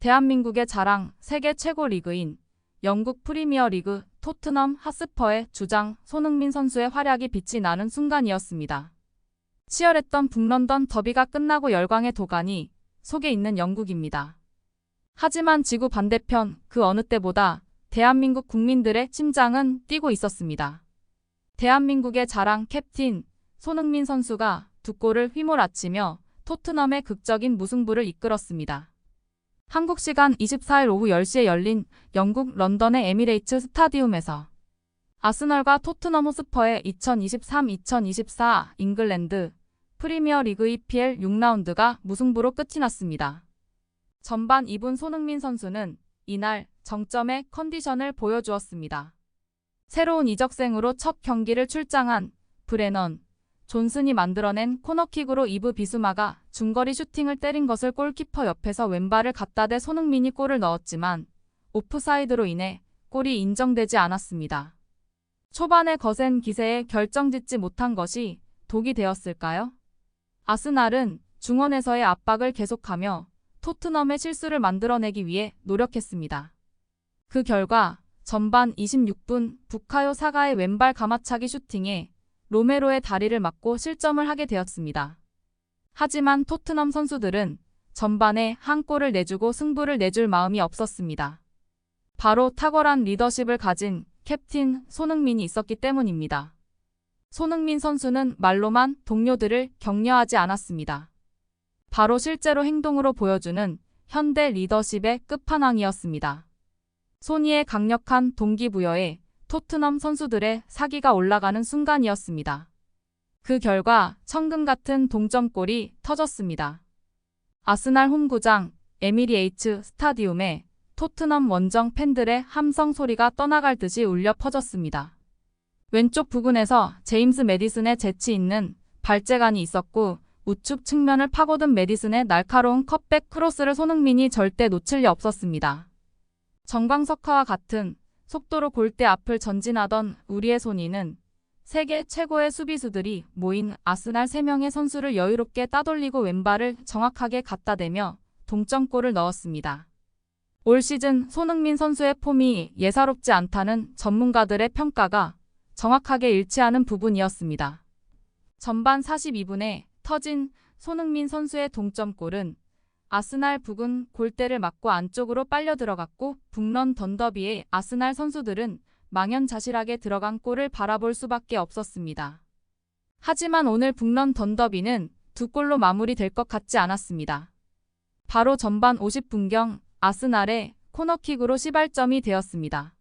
대한민국의 자랑, 세계 최고 리그인 영국 프리미어리그 토트넘 핫스퍼의 주장 손흥민 선수의 활약이 빛이 나는 순간이었습니다. 치열했던 북런던 더비가 끝나고 열광의 도가니 속에 있는 영국입니다. 하지만 지구 반대편 그 어느 때보다 대한민국 국민들의 심장은 뛰고 있었습니다. 대한민국의 자랑 캡틴 손흥민 선수가 두 골을 휘몰아치며 토트넘의 극적인 무승부를 이끌었습니다. 한국 시간 24일 오후 10시에 열린 영국 런던의 에미레이츠 스타디움에서 아스널과 토트넘 호스퍼의 2023-2024 잉글랜드 프리미어리그 EPL 6라운드가 무승부로 끝이 났습니다. 전반 2분 손흥민 선수는 이날 정점의 컨디션을 보여주었습니다. 새로운 이적생으로 첫 경기를 출장한 브레넌 존슨이 만들어낸 코너킥으로 이브 비수마가 중거리 슈팅을 때린 것을 골키퍼 옆에서 왼발을 갖다 대 손흥민이 골을 넣었지만 오프사이드로 인해 골이 인정되지 않았습니다. 초반의 거센 기세에 결정짓지 못한 것이 독이 되었을까요? 아스날은 중원에서의 압박을 계속하며 토트넘의 실수를 만들어내기 위해 노력했습니다. 그 결과 전반 26분 부카요 사가의 왼발 가마차기 슈팅에 로메로의 다리를 맞고 실점을 하게 되었습니다. 하지만 토트넘 선수들은 전반에 한 골을 내주고 승부를 내줄 마음이 없었습니다. 바로 탁월한 리더십을 가진 캡틴 손흥민이 있었기 때문입니다. 손흥민 선수는 말로만 동료들을 격려하지 않았습니다. 바로 실제로 행동으로 보여주는 현대 리더십의 끝판왕이었습니다. 손이의 강력한 동기부여에 토트넘 선수들의 사기가 올라가는 순간이었습니다. 그 결과 천금 같은 동점골이 터졌습니다. 아스날 홈구장 에미레이츠 스타디움에 토트넘 원정 팬들의 함성 소리가 떠나갈 듯이 울려 퍼졌습니다. 왼쪽 부근에서 제임스 매디슨의 재치 있는 발재간이 있었고 우측 측면을 파고든 매디슨의 날카로운 컷백 크로스를 손흥민이 절대 놓칠 리 없었습니다. 정광석화와 같은 속도로 골대 앞을 전진하던 우리의 손이는 세계 최고의 수비수들이 모인 아스날 3명의 선수를 여유롭게 따돌리고 왼발을 정확하게 갖다 대며 동점골을 넣었습니다. 올 시즌 손흥민 선수의 폼이 예사롭지 않다는 전문가들의 평가가 정확하게 일치하는 부분이었습니다. 전반 42분에 터진 손흥민 선수의 동점골은 아스날 부근 골대를 맞고 안쪽으로 빨려 들어갔고 북런던 더비의 아스날 선수들은 망연자실하게 들어간 골을 바라볼 수밖에 없었습니다. 하지만 오늘 북런던 더비는 두 골로 마무리될 것 같지 않았습니다. 바로 전반 50분경 아스날의 코너킥으로 시발점이 되었습니다.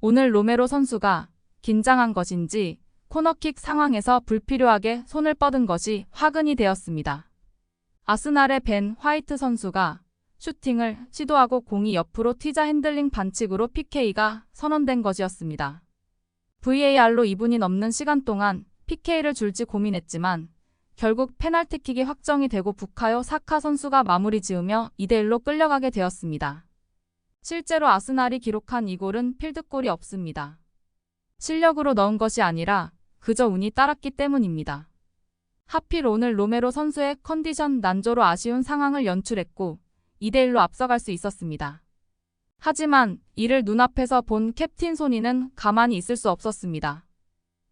오늘 로메로 선수가 긴장한 것인지 코너킥 상황에서 불필요하게 손을 뻗은 것이 화근이 되었습니다. 아스날의 벤 화이트 선수가 슈팅을 시도하고 공이 옆으로 튀자 핸들링 반칙으로 PK가 선언된 것이었습니다. VAR로 2분이 넘는 시간 동안 PK를 줄지 고민했지만 결국 페널티킥이 확정이 되고 부카요 사카 선수가 마무리 지으며 2대1로 끌려가게 되었습니다. 실제로 아스날이 기록한 이 골은 필드골이 없습니다. 실력으로 넣은 것이 아니라 그저 운이 따랐기 때문입니다. 하필 오늘 로메로 선수의 컨디션 난조로 아쉬운 상황을 연출했고 2대1로 앞서갈 수 있었습니다. 하지만 이를 눈앞에서 본 캡틴 소니는 가만히 있을 수 없었습니다.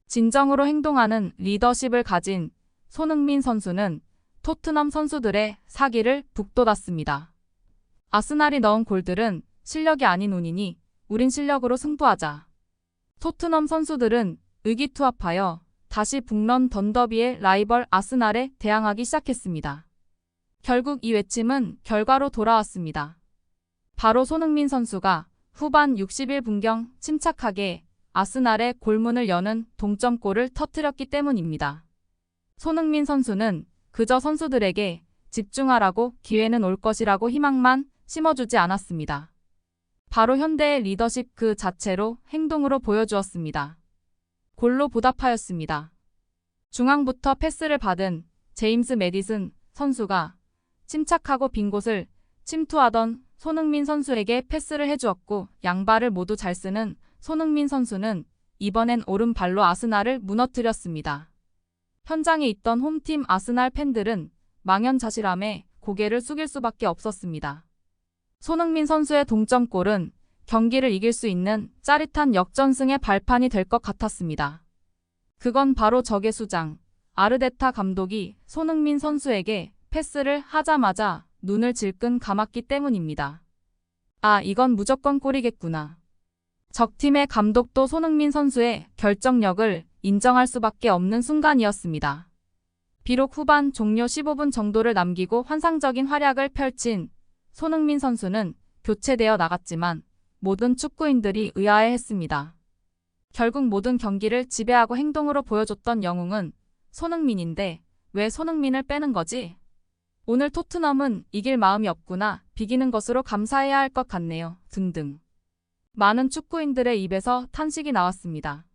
진정으로 행동하는 리더십을 가진 손흥민 선수는 토트넘 선수들의 사기를 북돋았습니다. 아스날이 넣은 골들은 실력이 아닌 운이니 우린 실력으로 승부하자. 토트넘 선수들은 의기투합하여 다시 북런던 더비의 라이벌 아스날에 대항하기 시작했습니다. 결국 이 외침은 결과로 돌아왔습니다. 바로 손흥민 선수가 후반 61분경 침착하게 아스날의 골문을 여는 동점골을 터뜨렸기 때문입니다. 손흥민 선수는 그저 선수들에게 집중하라고 기회는 올 것이라고 희망만 심어주지 않았습니다. 바로 현대의 리더십 그 자체로 행동으로 보여주었습니다. 골로 보답하였습니다. 중앙부터 패스를 받은 제임스 매디슨 선수가 침착하고 빈 곳을 침투하던 손흥민 선수에게 패스를 해주었고 양발을 모두 잘 쓰는 손흥민 선수는 이번엔 오른발로 아스날을 무너뜨렸습니다. 현장에 있던 홈팀 아스날 팬들은 망연자실함에 고개를 숙일 수밖에 없었습니다. 손흥민 선수의 동점골은 경기를 이길 수 있는 짜릿한 역전승의 발판이 될 것 같았습니다. 그건 바로 적의 수장, 아르테타 감독이 손흥민 선수에게 패스를 하자마자 눈을 질끈 감았기 때문입니다. 아, 이건 무조건 골이겠구나. 적팀의 감독도 손흥민 선수의 결정력을 인정할 수밖에 없는 순간이었습니다. 비록 후반 종료 15분 정도를 남기고 환상적인 활약을 펼친 손흥민 선수는 교체되어 나갔지만 모든 축구인들이 의아해했습니다. 결국 모든 경기를 지배하고 행동으로 보여줬던 영웅은 손흥민인데 왜 손흥민을 빼는 거지? 오늘 토트넘은 이길 마음이 없구나, 비기는 것으로 감사해야 할 것 같네요, 등등. 많은 축구인들의 입에서 탄식이 나왔습니다.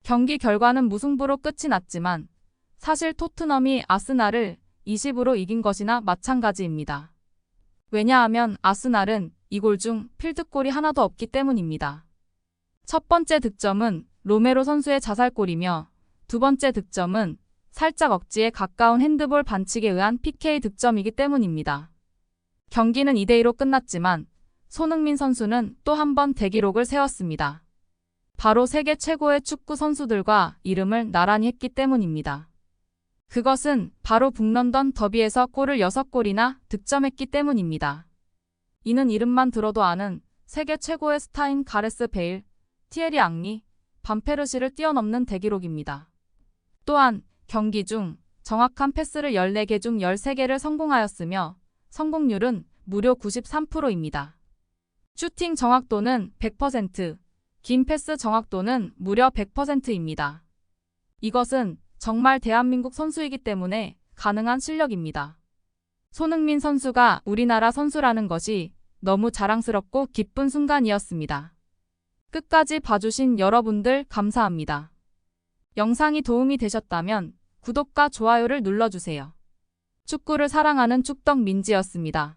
경기 결과는 무승부로 끝이 났지만 사실 토트넘이 아스날을 20으로 이긴 것이나 마찬가지입니다. 왜냐하면 아스날은 이 골 중 필드골이 하나도 없기 때문입니다. 첫 번째 득점은 로메로 선수의 자살골이며 두 번째 득점은 살짝 억지에 가까운 핸드볼 반칙에 의한 PK 득점이기 때문입니다. 경기는 2대2로 끝났지만 손흥민 선수는 또 한 번 대기록을 세웠습니다. 바로 세계 최고의 축구 선수들과 이름을 나란히 했기 때문입니다. 그것은 바로 북런던 더비에서 골을 6골이나 득점했기 때문입니다. 이는 이름만 들어도 아는 세계 최고의 스타인 가레스 베일, 티에리 앙리, 반페르시를 뛰어넘는 대기록입니다. 또한 경기 중 정확한 패스를 14개 중 13개를 성공하였으며 성공률은 무려 93%입니다. 슈팅 정확도는 100%, 긴 패스 정확도는 무려 100%입니다. 이것은 정말 대한민국 선수이기 때문에 가능한 실력입니다. 손흥민 선수가 우리나라 선수라는 것이 너무 자랑스럽고 기쁜 순간이었습니다. 끝까지 봐주신 여러분들 감사합니다. 영상이 도움이 되셨다면 구독과 좋아요를 눌러주세요. 축구를 사랑하는 축덕민지였습니다.